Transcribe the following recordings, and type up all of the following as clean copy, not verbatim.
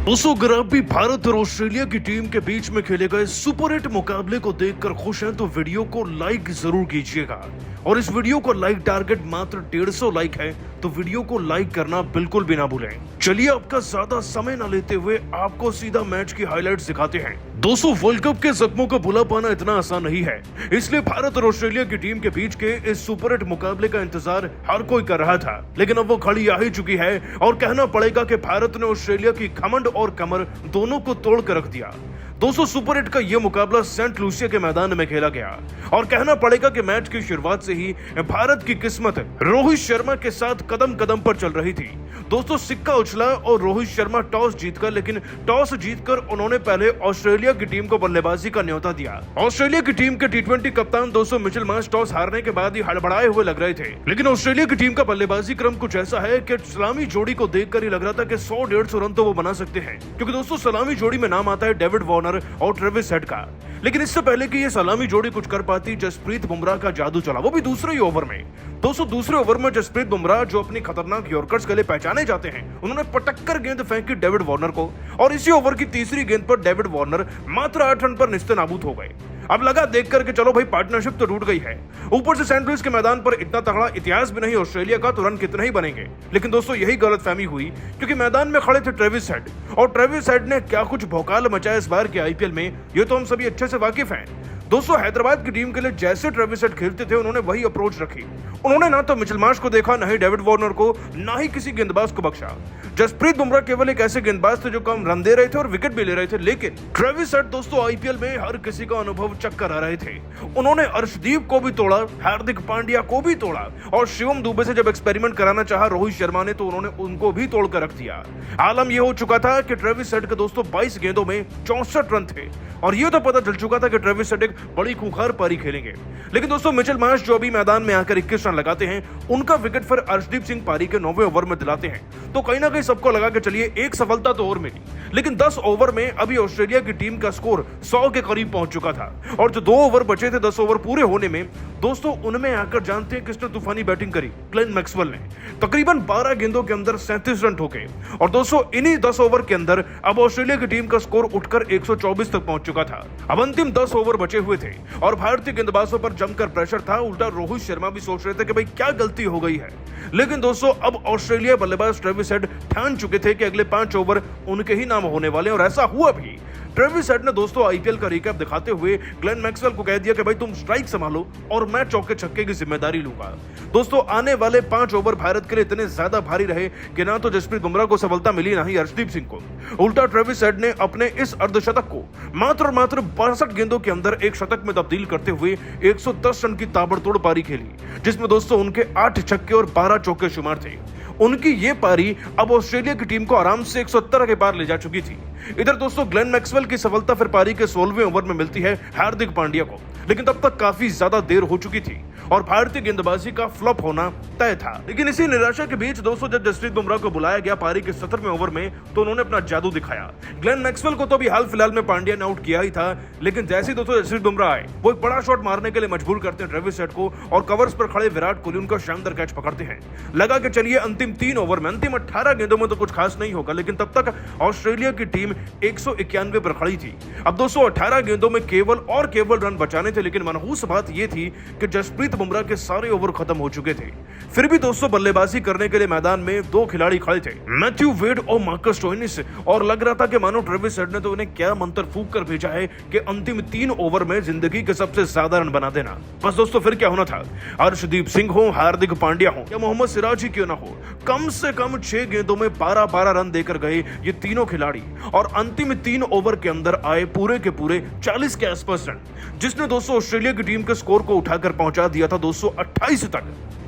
दोस्तों, अगर आप भी भारत और ऑस्ट्रेलिया की टीम के बीच में खेले गए सुपर हिट मुकाबले को देखकर खुश हैं तो वीडियो को लाइक जरूर कीजिएगा। और इस वीडियो को लाइक टारगेट मात्र 150 लाइक है, तो वीडियो को लाइक करना बिल्कुल भी ना भूलें। चलिए आपका ज्यादा समय न लेते हुए आपको सीधा मैच की हाइलाइट्स दिखाते हैं। दोस्तों, वर्ल्ड कप के जख्मों को भुला पाना इतना आसान नहीं है, इसलिए भारत और ऑस्ट्रेलिया की टीम के बीच के इस सुपर हिट मुकाबले का इंतजार हर कोई कर रहा था। लेकिन अब वो घड़ी आ ही चुकी है और कहना पड़ेगा कि भारत ने ऑस्ट्रेलिया की घमंड और कमर दोनों को तोड़ कर रख दिया। दोस्तों, सुपर हिट का यह मुकाबला सेंट लूसिया के मैदान में खेला गया और कहना पड़ेगा कि मैच की शुरुआत से ही भारत की किस्मत रोहित शर्मा के साथ कदम कदम पर चल रही थी। दोस्तों, सिक्का उछला और रोहित शर्मा टॉस जीतकर लेकिन टॉस जीतकर उन्होंने पहले ऑस्ट्रेलिया की टीम को बल्लेबाजी का न्योता दिया। ऑस्ट्रेलिया की टीम के टी20 कप्तान दोस्तों मिचेल मार्श टॉस हारने के बाद ही हड़बड़ाए हुए लग रहे थे, लेकिन ऑस्ट्रेलिया की टीम का बल्लेबाजी क्रम कुछ ऐसा है कि सलामी जोड़ी को देखकर ही लग रहा था कि 100-150 रन तो वो बना सकते हैं, क्योंकि दोस्तों सलामी जोड़ी में नाम आता है डेविड वार्नर और ट्रेविस हेड का। लेकिन इससे पहले कि ये सलामी जोड़ी कुछ कर पाती, जसप्रीत बुमराह का जादू चला, वो भी दूसरे ही ओवर में। दोस्तों, दूसरे ओवर में जसप्रीत बुमराह, जो अपनी खतरनाक यॉर्कर्स के लिए पहचाने जाते हैं, उन्होंने पटक्कर गेंद फेंकी डेविड वार्नर को और इसी ओवर की तीसरी गेंद पर डेविड वार्नर मात्र 8 रन पर निस्ते-नाबूद हो गए। अब लगा देखकर के चलो भाई, पार्टनरशिप तो टूट गई है। ऊपर से सेंट लुइस के मैदान पर इतना तगड़ा इतिहास भी नहीं ऑस्ट्रेलिया का, तो रन कितने ही बनेंगे। लेकिन दोस्तों, यही गलतफहमी हुई, क्योंकि मैदान में खड़े थे ट्रेविस हेड, और ट्रेविस हेड ने क्या कुछ भौकाल मचाया इस बार के आईपीएल में, ये तो हम सभी अच्छे से वाकिफ हैं। दोस्तों, हैदराबाद की टीम के लिए जैसे ट्रेविस हेड खेलते थे, उन्होंने वही अप्रोच रखी। उन्होंने ना तो मिचेल मार्श को देखा, ना ही डेविड वार्नर को, ना ही किसी गेंदबाज को बख्शा। जसप्रीत बुमराह केवल एक ऐसे गेंदबाज थे जो कम रन दे रहे थे और विकेट भी ले रहे थे, लेकिन ट्रेविस हेड दोस्तों आईपीएल में हर किसी का अनुभव चक्कर आ रहे थे। उन्होंने अर्शदीप को भी तोड़ा, हार्दिक पांड्या को भी तोड़ा, और शिवम दुबे से जब एक्सपेरिमेंट कराना चाहा रोहित शर्मा ने, तो उन्होंने उनको भी तोड़कर रख दिया। आलम यह हो चुका था कि ट्रेविस हेड के दोस्तों 22 गेंदों में 64 रन थे, और यह तो पता चल चुका था कि ट्रेविस हेड एक बड़ी खूंखार पारी खेलेंगे। लेकिन दोस्तों, मिचेल मार्श जो अभी मैदान में आकर 21 रन लगाते हैं, उनका विकेट फिर अर्शदीप सिंह पारी के 9वें ओवर में दिलाते हैं, तो कहीं ना कहीं सबको लगा कि चलिए एक सफलता तो और मिली। लेकिन 10 ओवर में अभी ऑस्ट्रेलिया की टीम का स्कोर 100 के करीब पहुंच चुका था, और जो 2 ओवर बचे थे 10 ओवर पूरे होने में, दोस्तों उनमें आकर जानते हैं किसने तूफानी बैटिंग करी? ग्लेन मैक्सवेल ने तकरीबन 12 गेंदों के अंदर 37 रन ठोके, और दोस्तों इन्हीं 10 ओवर के अंदर अब ऑस्ट्रेलिया की टीम का स्कोर उठकर 124 तक पहुंच चुका था। अब अंतिम 10 ओवर बचे हुए थे और भारतीय गेंदबाजों पर जमकर प्रेशर था। उल्टा रोहित शर्मा भी सोच रहे थे कि भाई क्या गलती हो गई है। लेकिन दोस्तों, अब ऑस्ट्रेलिया बल्लेबाज ट्रेविस हेड ठान चुके थे कि अगले 5 ओवर उनके ही नाम होने वाले, और ऐसा हुआ भी। ट्रेविस हेड ने दोस्तों आईपीएल का रिकैप दिखाते हुए ग्लेन मैक्सवेल को कह दिया कि भाई तुम स्ट्राइक संभालो और मैं चौके छक्के की जिम्मेदारी लूंगा। दोस्तों, आने वाले 5 ओवर भारत के लिए इतने ज्यादा भारी रहे कि ना तो जसप्रीत बुमराह को सफलता मिली, ना ही अर्शदीप सिंह को। उल्टा ट्रेविस हेड ने अपने इस अर्धशतक को मात्र 62 गेंदों के अंदर एक शतक में तब्दील करते हुए 110 रन की ताबड़तोड़ पारी खेली, जिसमें दोस्तों उनके 8 छक्के और 12 चौके शुमार थे। उनकी ये पारी अब ऑस्ट्रेलिया की टीम को आराम से 170 के पार ले जा चुकी थी। इधर दोस्तों ग्लेन मैक्सवेल की सफलता फिर पारी के 16वें ओवर में मिलती है हार्दिक पांड्या को, लेकिन तब तक काफी ज्यादा देर हो चुकी थी और भारतीय गेंदबाजी का फ्लॉप होना तय था। लेकिन इसी निराशा के बीच दोस्तों जब जसप्रीत बुमराह को बुलाया गया पारी के 17वें ओवर में, तो उन्होंने अपना जादू दिखाया। ग्लेन मैक्सवेल को तो अभी हाल फिलहाल में पांड्या ने आउट किया ही था, लेकिन जैसे ही दोस्तों जसप्रीत बुमराह आए, वो एक बड़ा शॉट मारने के लिए मजबूर करते हैं ट्रेविस हेड को, और कवर्स पर खड़े विराट कोहली उनका शानदार कैच पकड़ते हैं। लगा कि चलिए अंतिम 3 ओवर में, अंतिम 18 गेंदों में तो कुछ खास नहीं होगा, लेकिन तब तक ऑस्ट्रेलिया की टीम 191 पर खड़ी थी। अब दोस्तों 18 गेंदों में केवल रन बचाने थे, लेकिन मनहूस बात यह थी कि जसप्रीत बुमराह के सारे ओवर खत्म हो चुके थे। फिर भी दोस्तों बल्लेबाजी करने के लिए मैदान में 2 खिलाड़ी खड़े थे, मैथ्यू वेड और मार्कस स्टोइनिस, और लग रहा था कि मानो ट्रेविस हेड ने तो उन्हें क्या मंत्र फूंक कर भेजा है कि अंतिम 3 ओवर में जिंदगी के सबसे ज्यादा रन बना देना। बस दोस्तों फिर क्या होना था, अर्शदीप सिंह हो, हार्दिक पांड्या हो या मोहम्मद सिराज ही क्यों ना हो, कम से कम 6 गेंदों में 12-12 रन देकर गए ये तीनों खिलाड़ी, और अंतिम 3 ओवर के अंदर आए पूरे के पूरे 40 के आसपास रन, जिसने दोस्तों ऑस्ट्रेलिया की टीम के स्कोर को उठाकर पहुंचा दिया था 228 तक।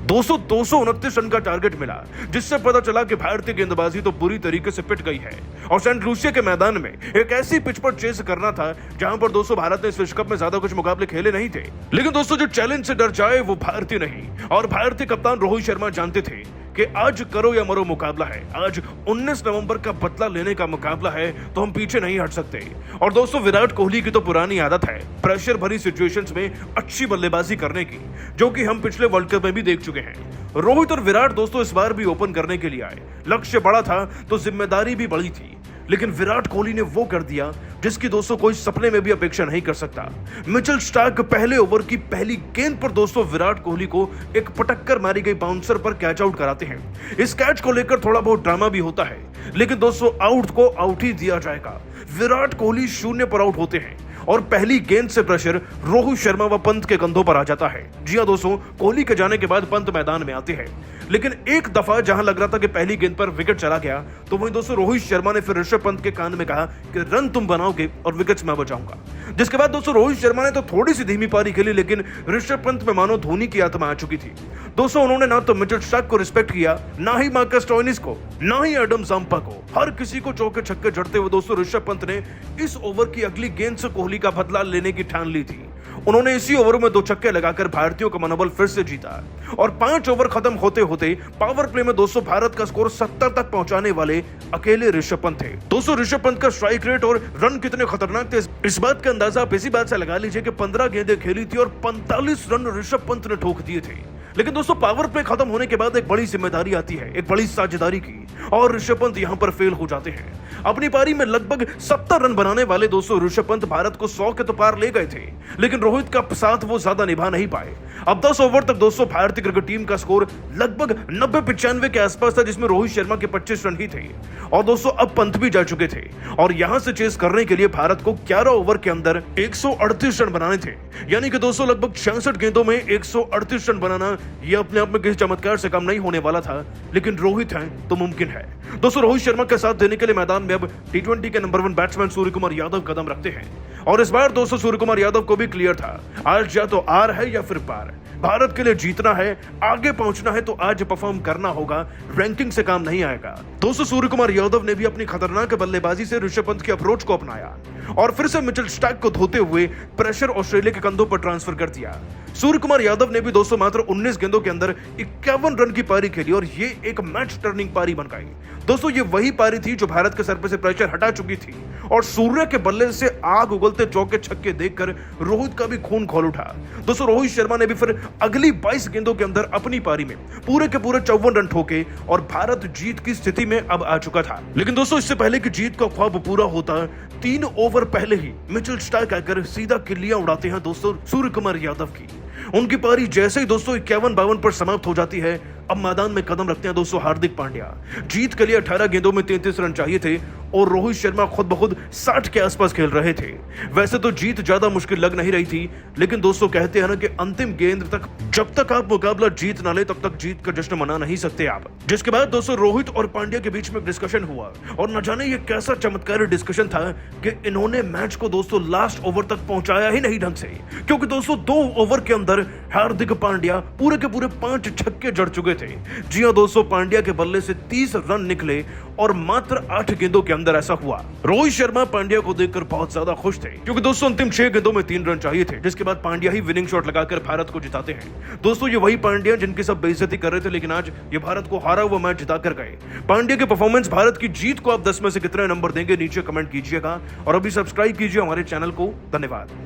229 रन का टारगेट मिला, जिससे पता चला कि भारतीय गेंदबाजी तो बुरी तरीके से पिट गई है। और सेंट लूसिया के मैदान में एक ऐसी पिच पर चेस करना था जहां पर दोस्तों भारत ने इस विश्व कप में ज्यादा कुछ मुकाबले खेले नहीं थे, लेकिन दोस्तों जो चैलेंज से डर जाए वो भारतीय नहीं, और भारतीय कप्तान रोहित शर्मा जानते थे कि आज करो या मरो मुकाबला है, आज 19 नवंबर का बदला लेने का मुकाबला है, तो हम पीछे नहीं हट सकते। और दोस्तों विराट कोहली की तो पुरानी आदत है प्रेशर भरी सिचुएशंस में अच्छी बल्लेबाजी करने की, जो कि हम पिछले वर्ल्ड कप में भी देख चुके हैं। रोहित और विराट दोस्तों इस बार भी ओपन करने के लिए आए। लक्ष्य बड़ा था तो जिम्मेदारी भी बड़ी थी। लेकिन विराट कोहली ने वो कर दिया जिसकी दोस्तों कोई सपने में भी अपेक्षा नहीं कर सकता। मिचेल स्टार्क पहले ओवर की पहली गेंद पर दोस्तों विराट कोहली को एक पटक्कर मारी गई बाउंसर पर कैच आउट कराते हैं। इस कैच को लेकर थोड़ा बहुत ड्रामा भी होता है, लेकिन दोस्तों आउट को आउट ही दिया जाएगा। विराट कोहली 0 पर आउट होते हैं और पहली गेंद से प्रेशर रोहित शर्मा व पंत के कंधों पर आ जाता है। जी हां दोस्तों, कोहली के जाने के बाद पंत मैदान में आते हैं, लेकिन एक दफा जहां लग रहा था कि पहली गेंद पर विकेट चला गया, तो वहीं दोस्तों रोहित शर्मा ने फिर ऋषभ पंत के कान में कहा कि रन तुम बनाओगे और विकेट्स मैं बचाऊंगा। जिसके बाद दोस्तों रोहित शर्मा ने तो थोड़ी सी धीमी पारी खेली, लेकिन ऋषभ पंत में मानो धोनी की आत्मा आ चुकी थी। दोस्तों उन्होंने ना तो मिचेल स्टार्क को रिस्पेक्ट किया, ना ही मार्कस स्टोइनिस को, ना ही एडम जाम्पा को। हर किसी को चौके छक्के जड़ते हुए दोस्तों ऋषभ पंत ने इस ओवर की अगली गेंद से कोहली का बदला लेने की ठान ली थी। उन्होंने इसी ओवर में 2 छक्के लगाकर भारतीयों का मनोबल फिर से जीता और 5 ओवर खत्म होते होते पावर प्ले में दोस्तों भारत का स्कोर 70 तक पहुंचाने वाले अकेले ऋषभ पंत थे। दोस्तों ऋषभ पंत का स्ट्राइक रेट और रन कितने खतरनाक थे, इस बात का अंदाजा आप इसी बात से लगा लीजिए कि 15 गेंदें खेली थी और 45 रन ऋषभ पंत ने ठोक दिए थे। लेकिन दोस्तों पावर प्ले खत्म होने के बाद एक बड़ी जिम्मेदारी आती है, एक बड़ी साझेदारी की, और ऋषभ पंत यहां पर फेल हो जाते हैं। अपनी पारी में लगभग 70 रन बनाने वाले दोस्तों ऋषभ पंत भारत को 100 के तो पार ले गए थे, लेकिन रोहित का साथ वो ज्यादा निभा नहीं पाए। अब 10 ओवर तक दोस्तों भारतीय क्रिकेट टीम का स्कोर लगभग 90-95 के आसपास था, जिसमें रोहित शर्मा के 25 रन ही थे और दोस्तों अब पंत भी जा चुके थे और यहां से चेस करने के लिए भारत को 11 ओवर के अंदर 138 रन बनाने थे। यानी कि दोस्तों लगभग 66 गेंदों में 138 रन बनाना यह अपने आप में किसी चमत्कार से कम नहीं होने वाला था, लेकिन रोहित हैं तो मुमकिन है। दोस्तों रोहित शर्मा के साथ देने के लिए मैदान में अब T20 के नंबर 1 बैट्समैन सूर्यकुमार यादव कदम रखते हैं और इस बार दोस्तों सूर्यकुमार यादव को भी क्लियर था, आज या तो आर है या फिर पार। भारत के लिए जीतना है, आगे पहुंचना है तो आज परफॉर्म करना होगा, रैंकिंग से काम नहीं आएगा। दोस्तों सूर्यकुमार यादव ने भी अपनी खतरनाक बल्लेबाजी से ऋषभ पंत की अप्रोच को अपनाया और फिर से मिचेल स्टार्क को धोते हुए प्रेशर ऑस्ट्रेलिया के कंधों पर ट्रांसफर कर दिया। सूर्यकुमार यादव ने भी दोस्तों मात्र 19 गेंदों के अंदर 51 रन की पारी खेली और ये एक मैच टर्निंग पारी बन गई। दोस्तों ये वही पारी थी जो भारत के सर पे से प्रेशर हटा चुकी थी और सूर्य के बल्ले से आग उगलते चौके छक्के देखकर रोहित का भी खून खौल उठा। दोस्तों रोहित शर्मा ने भी फिर अगली 22 गेंदों के अंदर अपनी पारी में पूरे के पूरे 54 रन ठोके और भारत जीत की स्थिति में अब आ चुका था। लेकिन दोस्तों इससे पहले कि जीत का ख्वाब पूरा होता, 3 ओवर पहले ही मिचेल स्टार्क आकर सीधा किल्लियां उड़ाते हैं दोस्तों सूर्यकुमार यादव की। उनकी पारी जैसे ही दोस्तों 51-52 पर समाप्त हो जाती है, अब मैदान में कदम रखते हैं दोस्तों हार्दिक पांड्या। जीत के लिए 18 गेंदों में 33 रन चाहिए थे और रोहित शर्मा खुद ब खुद 60 के आसपास खेल रहे थे। वैसे तो जीत ज्यादा मुश्किल लग नहीं रही थी, लेकिन दोस्तों कहते हैं ना कि अंतिम गेंद तक जब तक आप मुकाबला जीत ना ले तब तक जीत का जश्न मना नहीं सकते आप। जिसके बाद दोस्तों रोहित और पांड्या के बीच में डिस्कशन हुआ और न जाने ये कैसा चमत्कारी डिस्कशन था कि इन्होंने मैच को दोस्तों लास्ट ओवर तक पहुंचाया ही नहीं ढंग से, क्योंकि दोस्तों 2 ओवर के अंदर हार्दिक पांड्या पूरे के पूरे 5 छक्के जड़ चुके थे। जी हां दोस्तों, पांड्या के बल्ले से 30 रन निकले और मात्र 8 गेंदों के अंदर ऐसा हुआ। रोहित शर्मा पांड्या को देखकर बहुत ज्यादा खुश थे, क्योंकि दोस्तों अंतिम 6 गेंदों में 3 रन चाहिए थे, जिसके बाद पांड्या ही विनिंग शॉट लगाकर भारत को जिताते हैं। दोस्तों ये वही पांड्या जिनकी सब बेइज्जती कर रहे थे, लेकिन आज ये भारत को हारा हुआ मैच जिताकर गए। पांड्या के परफॉर्मेंस, भारत की जीत को आप 10 में से कितने नंबर देंगे नीचे कमेंट कीजिएगा और अभी सब्सक्राइब कीजिए हमारे चैनल को। धन्यवाद।